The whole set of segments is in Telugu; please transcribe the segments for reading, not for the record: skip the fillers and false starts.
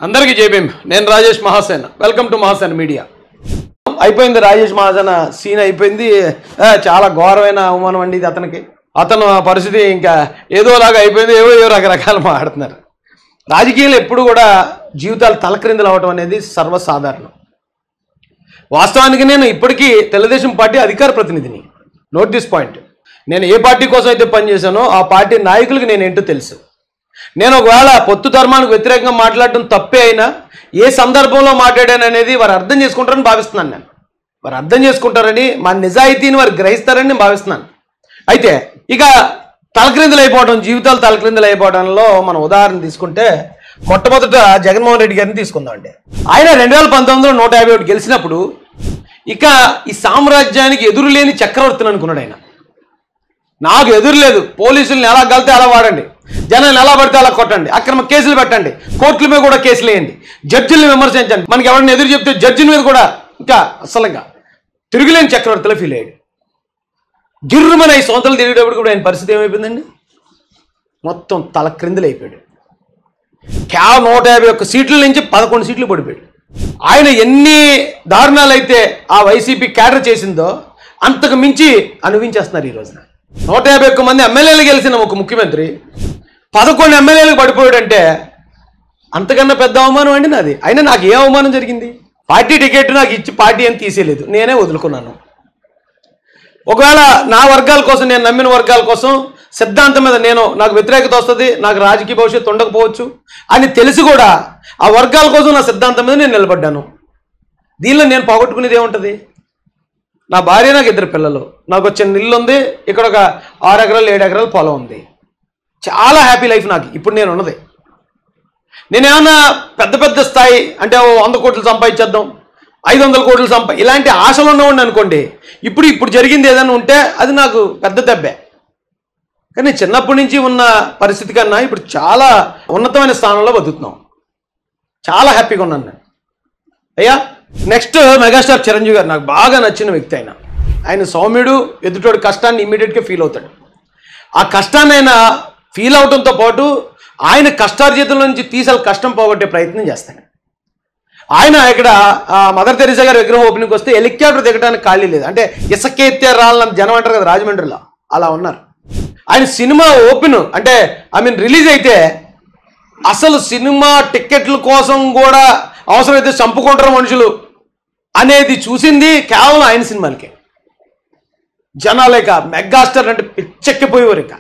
అందరికీ జై భీమ్. నేను Rajesh Mahasena. Welcome to Mahasena media. అయిపోయింది రాజేష్ మహాసేన సీన్ అయిపోయింది. చాలా ఘోరమైన అవమానం అండి ఇది అతనికి. అతను పరిస్థితి ఇంకా ఏదోలాగా అయిపోయింది. ఏవో రకరకాలు మాట్లాడుతున్నారు. రాజకీయాలు ఎప్పుడు కూడా జీవితాలు తలక్రిందులు అవ్వటం అనేది సర్వసాధారణం. వాస్తవానికి నేను ఇప్పటికీ తెలుగుదేశం పార్టీ అధికార ప్రతినిధిని. Note this point. నేను ఏ పార్టీ కోసం అయితే పనిచేశానో ఆ పార్టీ నాయకులకి నేను ఏంటో తెలుసు. నేను ఒకవేళ పొత్తు ధర్మానికి వ్యతిరేకంగా మాట్లాడటం తప్పే అయినా ఏ సందర్భంలో మాట్లాడాను అనేది వారు అర్థం చేసుకుంటారని భావిస్తున్నాను. నేను వారు అర్థం చేసుకుంటారని, మా నిజాయితీని వారు గ్రహిస్తారని నేను భావిస్తున్నాను. అయితే ఇక తలక్రిందులు అయిపోవడం, జీవితాలు తలక్రిందులు అయిపోవడంలో మనం ఉదాహరణ తీసుకుంటే మొట్టమొదట జగన్మోహన్ రెడ్డి గారిని తీసుకుందాం అండి. ఆయన 2019లో 151 గెలిచినప్పుడు ఇక ఈ సామ్రాజ్యానికి ఎదురు లేని చక్రవర్తిని అనుకున్నాడు. ఆయన నాకు ఎదురు లేదు, పోలీసుల్ని ఎలా గలితే అలా వాడండి, జనాన్ని ఎలా పడితే అలా కొట్టండి, అక్రమ కేసులు పెట్టండి, కోర్టుల మీద కూడా కేసులు వేయండి, జడ్జిల్ని విమర్శించండి, మనకి ఎవరైనా ఎదురు చెప్తే జడ్జిల మీద కూడా ఇంకా అసలుగా తిరుగులేని చక్రవర్తిలో ఫీల్ అయ్యాడు. గిర్రుమని 5 సంవత్సరాలు తిరిగేటప్పుడు కూడా ఆయన పరిస్థితి ఏమైపోయిందండి? మొత్తం తల క్రిందులు అయిపోయాడు. కేవలం 151 సీట్ల నుంచి 11 సీట్లు పడిపోయాడు. ఆయన ఎన్ని దారుణాలు అయితే ఆ వైసీపీ క్యాడర్ చేసిందో అంతకు మించి అనుభవించేస్తున్నారు ఈ రోజున. 151 మంది ఎమ్మెల్యేలు గెలిచిన ఒక ముఖ్యమంత్రి 11 ఎమ్మెల్యేలకు పడిపోయాడంటే అంతకన్నా పెద్ద అవమానం అండి నాది. అయినా నాకు ఏ అవమానం జరిగింది? పార్టీ టికెట్ నాకు ఇచ్చి పార్టీ అని తీసేయలేదు, నేనే వదులుకున్నాను. ఒకవేళ నా వర్గాల కోసం, నేను నమ్మిన వర్గాల కోసం సిద్ధాంతం మీద నాకు వ్యతిరేకత వస్తుంది, నాకు రాజకీయ భవిష్యత్తు ఉండకపోవచ్చు అని తెలిసి కూడా ఆ వర్గాల కోసం నా సిద్ధాంతం మీద నేను నిలబడ్డాను. దీనిలో నేను పోగొట్టుకునేది ఏముంటుంది? నా భార్య, నాకు 2 పిల్లలు, నాకు వచ్చిన ఇల్లు ఉంది, ఇక్కడ ఒక 6 ఎకరాలు 7 ఎకరాలు పొలం ఉంది. చాలా హ్యాపీ లైఫ్ నాకు ఇప్పుడు నేను ఉన్నది. నేనేమన్నా పెద్ద పెద్ద స్థాయి అంటే 100 కోట్లు సంపాదించేద్దాం, 500 కోట్లు ఇలాంటి ఆశలు ఉన్నవాడిని అనుకోండి, ఇప్పుడు జరిగింది ఏదైనా ఉంటే అది నాకు పెద్ద దెబ్బే. కానీ చిన్నప్పటి నుంచి ఉన్న పరిస్థితి కన్నా ఇప్పుడు చాలా ఉన్నతమైన స్థానంలో బతుకుతున్నాం. చాలా హ్యాపీగా ఉన్నాను నేను. అయ్యా, నెక్స్ట్ మెగాస్టార్ చిరంజీవి గారు నాకు బాగా నచ్చిన వ్యక్తి. ఆయన సౌమ్యుడు, ఎదుటోడి కష్టాన్ని ఇమ్మీడియట్గా ఫీల్ అవుతాడు. ఆ కష్టాన్ని ఆయన ఫీల్ అవడంతో పాటు ఆయన కష్టార్జితంలో నుంచి తీసేలా కష్టం పోగొట్టే ప్రయత్నం చేస్తాడు. ఆయన ఇక్కడ మదర్ తెరీసా గారి విగ్రహం ఓపెనింగ్కి వస్తే హెలికాప్టర్ దిగడానికి ఖాళీ లేదు. అంటే ఇసుకెత్తే రాళ్ళని జనం అంటారు కదా రాజమండ్రిలో, అలా ఉన్నారు. ఆయన సినిమా ఓపెన్ అంటే రిలీజ్ అయితే అసలు సినిమా టిక్కెట్ల కోసం కూడా అవసరమైతే చంపుకుంటారు మనుషులు అనేది చూసింది కేవలం ఆయన సినిమాలకే. జనాలు ఇక మెగాస్టార్ అంటే పిచ్చెక్కిపోయేవారు. ఇక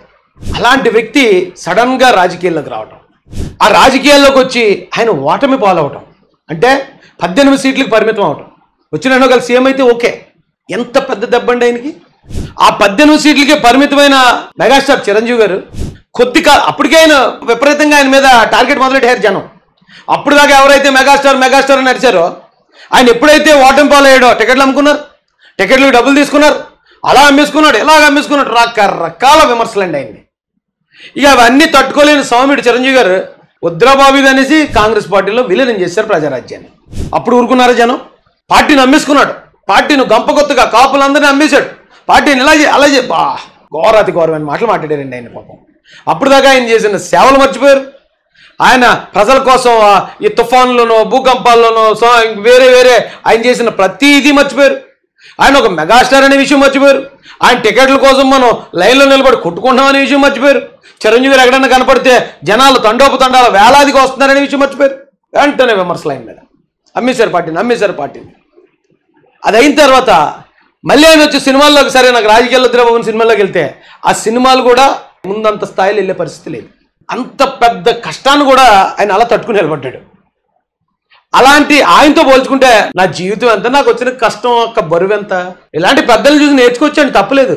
అలాంటి వ్యక్తి సడన్గా రాజకీయాల్లోకి రావటం, ఆ రాజకీయాల్లోకి వచ్చి ఆయన ఓటమి పాలవటం, అంటే 18 సీట్లకు పరిమితం అవటం. వచ్చిన ఒకళ్ళు సీఎం అయితే ఓకే, ఎంత పెద్ద దెబ్బండి ఆయనకి. ఆ 18 సీట్లకే పరిమితమైన మెగాస్టార్ చిరంజీవి గారు అప్పటికే ఆయన విపరీతంగా ఆయన మీద టార్గెట్ మొదలెట్టారు జనం. అప్పుడు దాకా ఎవరైతే మెగాస్టార్ అని నడిచారో ఆయన ఎప్పుడైతే ఓటమి పాలయ్యాడో టికెట్లు అమ్ముకున్నారు, టికెట్లకు డబ్బులు తీసుకున్నారు, అలా అమ్మేసుకున్నాడు, ఇలాగ అమ్మేసుకున్నాడు, రకరకాల విమర్శలు అండి ఆయన్ని. ఇక అవన్నీ తట్టుకోలేని సౌమ్యుడు చిరంజీవి గారు ఉద్రబాబు అనేసి కాంగ్రెస్ పార్టీలో విలీనం చేశారు ప్రజారాజ్యాన్ని. అప్పుడు ఊరుకున్నారు జనం. పార్టీని అమ్మేసుకున్నాడు, పార్టీని గంపకొత్తగా కాపులందరినీ అమ్మేశాడు, పార్టీని అలాగే ఘోరాతి ఘోరమైన మాటలు మాట్లాడారండి ఆయన. పాపం అప్పుడు దాకా ఆయన చేసిన సేవలు మర్చిపోయారు. ఆయన ప్రజల కోసం ఈ తుఫాన్లోనో భూకంపాల్లోనో వేరే ఆయన చేసిన ప్రతిదీ మర్చిపోయారు. ఆయన ఒక మెగాస్టార్ అనే విషయం మర్చిపోయారు. ఆయన టికెట్ల కోసం మనం లైన్లో నిలబడి కొట్టుకుంటాం అనే విషయం మర్చిపోయారు. చిరంజీవి గారు ఎక్కడన్నా కనపడితే జనాలు తండోపతండాలు వేలాదిగా వస్తున్నారనే విషయం మర్చిపోయారు. వెంటనే విమర్శలు ఆయన మీద అమ్మేశారు పార్టీని. అది అయిన తర్వాత మళ్ళీ ఆయన వచ్చి సినిమాల్లోకి, సరే నాకు రాజకీయాల్లో ఉద్రబాబు సినిమాల్లోకి వెళ్తే ఆ సినిమాలు కూడా ముందంత స్థాయిలో వెళ్ళే పరిస్థితి లేదు. అంత పెద్ద కష్టాన్ని కూడా ఆయన అలా తట్టుకుని నిలబడ్డాడు. అలాంటి ఆయనతో పోల్చుకుంటే నా జీవితం ఎంత, నాకు వచ్చిన కష్టం యొక్క బరువు ఎంత. ఇలాంటి పెద్దలు చూసి నేర్చుకోవచ్చండి, తప్పలేదు.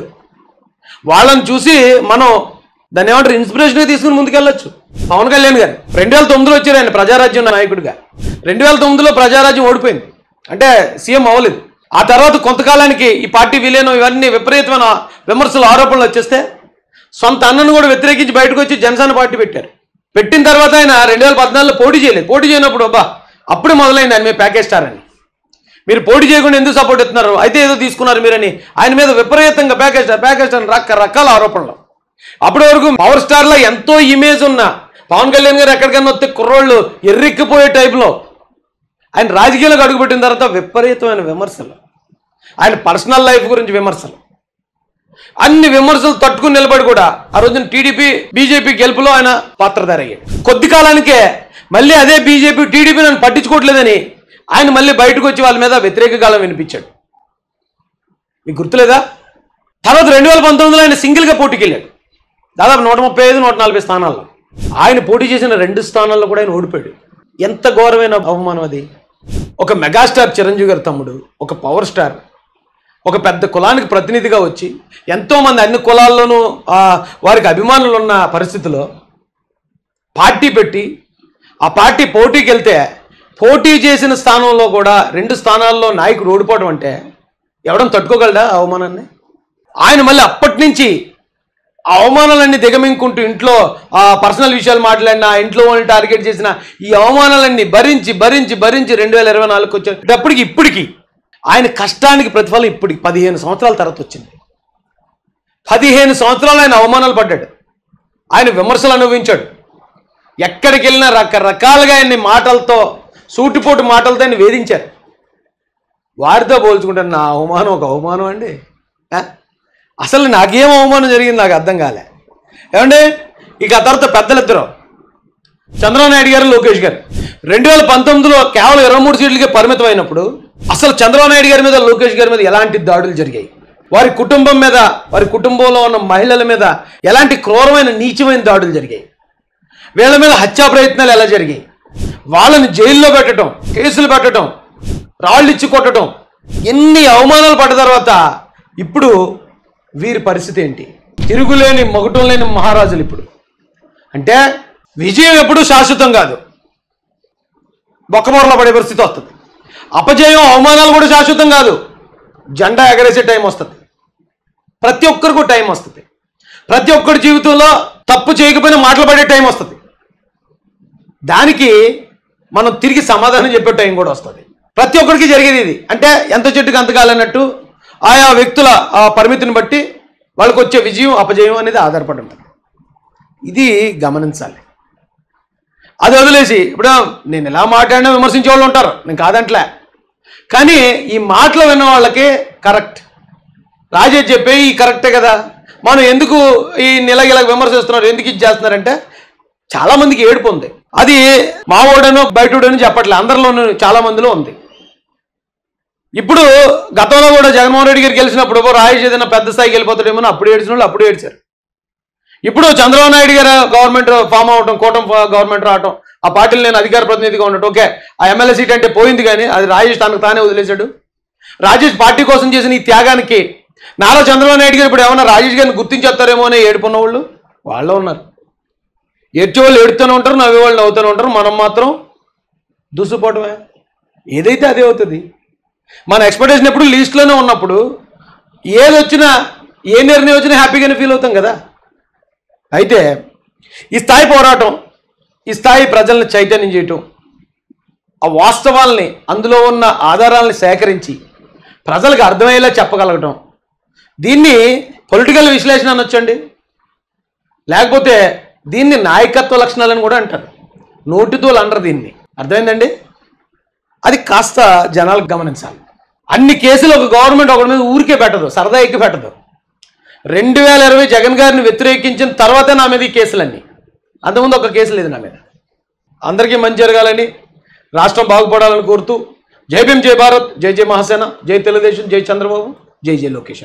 వాళ్ళని చూసి మనం దాన్ని ఏమంటారు, ఇన్స్పిరేషన్గా తీసుకుని ముందుకెళ్ళొచ్చు. పవన్ కళ్యాణ్ గారు 2009లో వచ్చారు ఆయన ప్రజారాజ్యం నాయకుడిగా. 2009లో ప్రజారాజ్యం ఓడిపోయింది, అంటే సీఎం అవ్వలేదు. ఆ తర్వాత కొంతకాలానికి ఈ పార్టీ విలీనం ఇవన్నీ విపరీతమైన విమర్శలు, ఆరోపణలు వచ్చేస్తే సొంత అన్నను కూడా వ్యతిరేకించి బయటకు వచ్చి జనసేన పార్టీ పెట్టిన తర్వాత ఆయన 2014లో పోటీ చేయనప్పుడు అప్పుడే మొదలైంది ఆయన మీద ప్యాకేజ్ స్టార్ అని. మీరు పోటీ చేయకుండా ఎందుకు సపోర్ట్ ఇస్తున్నారు, అయితే ఏదో తీసుకున్నారు మీరని ఆయన మీద విపరీతంగా ప్యాకేజ్ స్టార్ రకరకాల ఆరోపణలు. అప్పటి వరకు పవర్ స్టార్లో ఎంతో ఇమేజ్ ఉన్న పవన్ కళ్యాణ్ గారు ఎక్కడికన్నా వస్తే కుర్రోళ్ళు ఎర్రెక్కిపోయే టైప్లో ఆయన రాజకీయాలకు అడుగుపెట్టిన తర్వాత విపరీతమైన విమర్శలు, ఆయన పర్సనల్ లైఫ్ గురించి విమర్శలు, అన్ని విమర్శలు తట్టుకుని నిలబడి కూడా ఆ రోజున టీడీపీ బీజేపీ గెలుపులో ఆయన పాత్రధారి అయ్యాడు. కొద్ది కాలానికే మళ్ళీ అదే బీజేపీ టీడీపీ నన్ను పట్టించుకోవట్లేదని ఆయన మళ్ళీ బయటకు వచ్చి వాళ్ళ మీద వ్యతిరేక కాలం వినిపించాడు. మీకు గుర్తులేదా? తర్వాత 2019లో ఆయన సింగిల్గా పోటీకి వెళ్ళాడు. దాదాపు 135, 140 స్థానాల్లో. ఆయన పోటీ చేసిన 2 స్థానాల్లో కూడా ఆయన ఓడిపోయాడు. ఎంత ఘోరమైన అవమానం అది. ఒక మెగాస్టార్ చిరంజీవి గారి తమ్ముడు, ఒక పవర్ స్టార్, ఒక పెద్ద కులానికి ప్రతినిధిగా వచ్చి ఎంతోమంది అన్ని కులాల్లోనూ వారికి అభిమానులు ఉన్న పరిస్థితిలో పార్టీ పెట్టి ఆ పార్టీ పోటీకి వెళ్తే పోటీ చేసిన స్థానంలో కూడా 2 స్థానాల్లో నాయకుడు ఓడిపోవడం అంటే ఎవడన్నా తట్టుకోగలడా అవమానాన్ని? ఆయన మళ్ళీ అప్పటి నుంచి ఆ అవమానాలన్నీ దిగమింగుకుంటూ ఇంట్లో పర్సనల్ విషయాలు మాట్లాడిన, ఇంట్లో వాళ్ళని టార్గెట్ చేసిన ఈ అవమానాలన్నీ భరించి భరించి భరించి 2024కి వచ్చేటప్పటికి ఇప్పటికీ ఆయన కష్టానికి ప్రతిఫలం ఇప్పటికి 15 సంవత్సరాల తర్వాత వచ్చింది. 15 సంవత్సరాలు ఆయన అవమానాలు పడ్డాడు, ఆయన విమర్శలు అనుభవించాడు. ఎక్కడికి వెళ్ళినా రకరకాలుగా ఆయన్ని మాటలతో, సూటిపోటు మాటలతో ఆయన వేధించారు. వారితో పోల్చుకుంటే నా అవమానం ఒక అవమానం అండి. అసలు నాకేం అవమానం జరిగింది నాకు అర్థం కాలే. ఏమంటే ఇక ఆ తర్వాత పెద్దలిద్దరు చంద్రబాబు నాయుడు గారు, లోకేష్ గారు 2019లో కేవలం 23 సీట్లకే పరిమితం అయినప్పుడు అసలు చంద్రబాబు నాయుడు గారి మీద, లోకేష్ గారి మీద ఎలాంటి దాడులు జరిగాయి, వారి కుటుంబం మీద, వారి కుటుంబంలో ఉన్న మహిళల మీద ఎలాంటి క్రూరమైన నీచమైన దాడులు జరిగాయి, వీళ్ళ మీద హత్యా ప్రయత్నాలు ఎలా జరిగాయి, వాళ్ళని జైల్లో పెట్టడం, కేసులు పెట్టడం, రాళ్ళు ఇచ్చి కొట్టడం, ఎన్ని అవమానాలు పడ్డ తర్వాత ఇప్పుడు వీరి పరిస్థితి ఏంటి? తిరుగులేని మగుటం లేని మహారాజులు. ఇప్పుడు అంటే విజయం ఎప్పుడూ శాశ్వతం కాదు, బొక్కబొరలో పడే పరిస్థితి వస్తుంది. అపజయం, అవమానాలు కూడా శాశ్వతం కాదు, జెండా ఎగరేసే టైం వస్తుంది. ప్రతి ఒక్కరికి టైం వస్తుంది. ప్రతి ఒక్కరి జీవితంలో తప్పు చేయకపోయినా మాటలు పడే టైం వస్తుంది. దానికి మనం తిరిగి సమాధానం చెప్పే టైం కూడా వస్తుంది. ప్రతి ఒక్కరికి జరిగేది ఇది. అంటే ఎంత చెట్టుకు అంత కాలన్నట్టు ఆయా వ్యక్తుల పరిమితిని బట్టి వాళ్ళకు వచ్చే విజయం, అపజయం అనేది ఆధారపడి ఉంటుంది. ఇది గమనించాలి. అది వదిలేసి ఇప్పుడు నేను ఎలా మాట్లాడినా విమర్శించే వాళ్ళు ఉంటారు, నేను కాదంట్లే. కానీ ఈ మాటలు విన్న వాళ్ళకి కరెక్ట్, రాజేష్ చెప్పే ఈ కరెక్టే కదా, మనం ఎందుకు ఈ నిలగిల విమర్శిస్తున్నారు, ఎందుకు ఇది చేస్తున్నారంటే చాలామందికి ఏడుపు ఉంది. అది మావోడనో బయటోడనో చెప్పట్లే, అందరిలోనూ చాలా మందిలో ఉంది. ఇప్పుడు గతంలో కూడా జగన్మోహన్ రెడ్డి గారు గెలిచినప్పుడు రాజేష్ ఏదైనా పెద్ద స్థాయికి వెళ్ళిపోతాడేమో అప్పుడు ఏడ్చిన వాళ్ళు అప్పుడు ఏడ్చారు. ఇప్పుడు చంద్రబాబు నాయుడు గారు గవర్నమెంట్ ఫామ్ అవటం, కూటమి గవర్నమెంట్ రావటం, ఆ పార్టీలు నేను అధికార ప్రతినిధిగా ఉండటం, ఓకే ఆ ఎమ్మెల్యే సీట్ అంటే పోయింది, కానీ అది రాజేష్ తనకు తానే వదిలేశాడు. రాజేష్ పార్టీ కోసం చేసిన ఈ త్యాగానికి నారా చంద్రబాబు నాయుడు గారు ఇప్పుడు ఏమన్నా రాజేష్ గారిని గుర్తించేస్తారేమో అని ఏడుపున్న వాళ్ళు ఉన్నారు. ఏడ్చేవాళ్ళు ఏడుతూనే ఉంటారు, నవ్వేవాళ్ళు నవ్వుతూనే ఉంటారు. మనం మాత్రం దూసుపోవటమే, ఏదైతే అదే అవుతుంది. మన ఎక్స్పెక్టేషన్ ఎప్పుడు లీస్ట్లోనే ఉన్నప్పుడు ఏది వచ్చినా, ఏ నిర్ణయం వచ్చినా హ్యాపీగానే ఫీల్ అవుతాం కదా. అయితే ఈ స్థాయి పోరాటం, ఈ స్థాయి ప్రజల్ని చైతన్యం చేయటం, ఆ వాస్తవాల్ని, అందులో ఉన్న ఆధారాలని సేకరించి ప్రజలకు అర్థమయ్యేలా చెప్పగలగటం, దీన్ని పొలిటికల్ విశ్లేషణ అనొచ్చండి, లేకపోతే దీన్ని నాయకత్వ లక్షణాలని కూడా అంటారు. నోటితో అనరు దీన్ని, అర్థమైందండి? అది కాస్త జనాలకు గమనించాలి. అన్ని కేసులు ఒక గవర్నమెంట్ ఒకటి మీద ఊరికే పెట్టదు, సరదా ఎక్కి పెట్టదు. 2020 జగన్ గారిని వ్యతిరేకించిన తర్వాత నా మీద ఈ కేసులన్నీ, అంతకుముందు ఒక కేసు లేదు నా మీద. అందరికీ మంచి జరగాలని, రాష్ట్రం బాగుపడాలని కోరుతూ జై భీమ్, జై భారత్, జై జై మహాసేన, జై తెలుగుదేశం, జై చంద్రబాబు, జై జై లోకేష్.